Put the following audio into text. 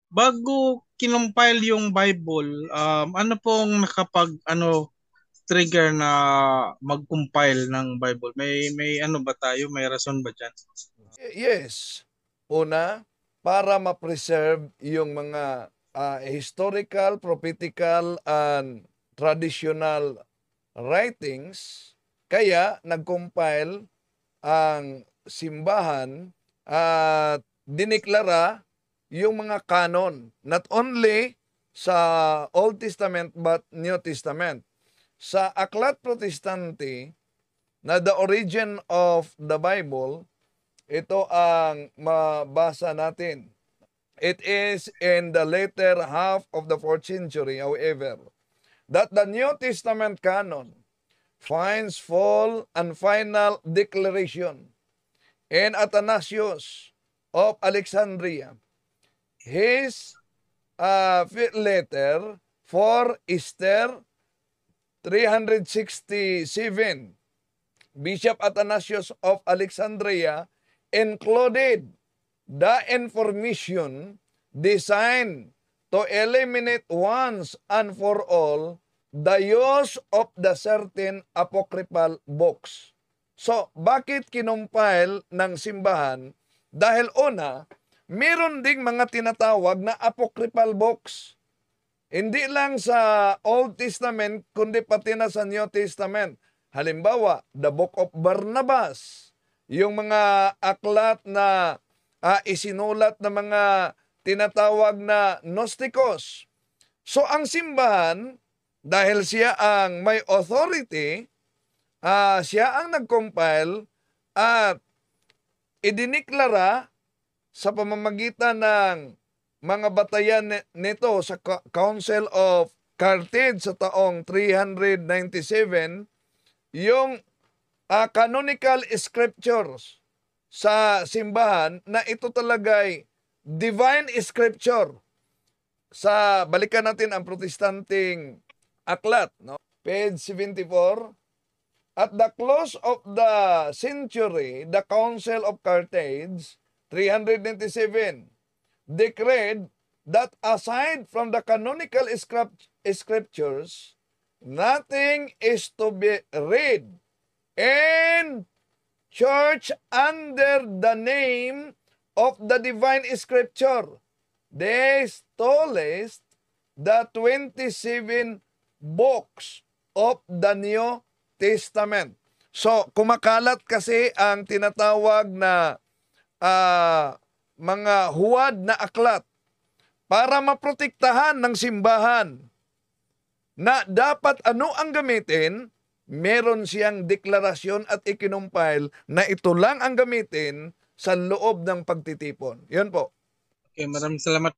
bago kinumpile yung Bible, ano pong trigger na mag-compile ng Bible? May ano ba tayo? May rason ba diyan? Yes. Una, para ma-preserve yung mga historical, prophetical, and traditional writings. Kaya nag-compile ang simbahan at diniklara yung mga canon. Not only sa Old Testament but New Testament. Sa Aklat Protestante na the origin of the Bible, ito ang mabasa natin. It is in the later half of the 4th century, however, that the New Testament canon finds full and final declaration in Athanasius of Alexandria. His letter for Easter 367, Bishop Athanasius of Alexandria included the information designed to eliminate once and for all the use of the certain apocryphal books. So, bakit kinumpile ng simbahan? Dahil una, meron ding mga tinatawag na apocryphal books. Hindi lang sa Old Testament, kundi pati na sa New Testament. Halimbawa, the Book of Barnabas, yung mga aklat na isinulat ng mga tinatawag na Gnosticos. So ang simbahan, dahil siya ang may authority, siya ang nag-compile at idiniklara sa pamamagitan ng mga batayan nito sa Council of Carthage sa taong 397, yung canonical scriptures sa simbahan na ito talagay divine scripture. Sa balikan natin ang protestanting aklat, no? Page 74. At the close of the century, the Council of Carthage, 397, declared that aside from the canonical scriptures, nothing is to be read in church under the name of the divine scripture. They stolest the 27 books of the New Testament. So, kumakalat kasi ang tinatawag na mga huwad na aklat para maprotektahan ng simbahan na dapat ano ang gamitin, meron siyang deklarasyon at ikinumpile na ito lang ang gamitin sa loob ng pagtitipon. Yun po. Okay, maraming salamat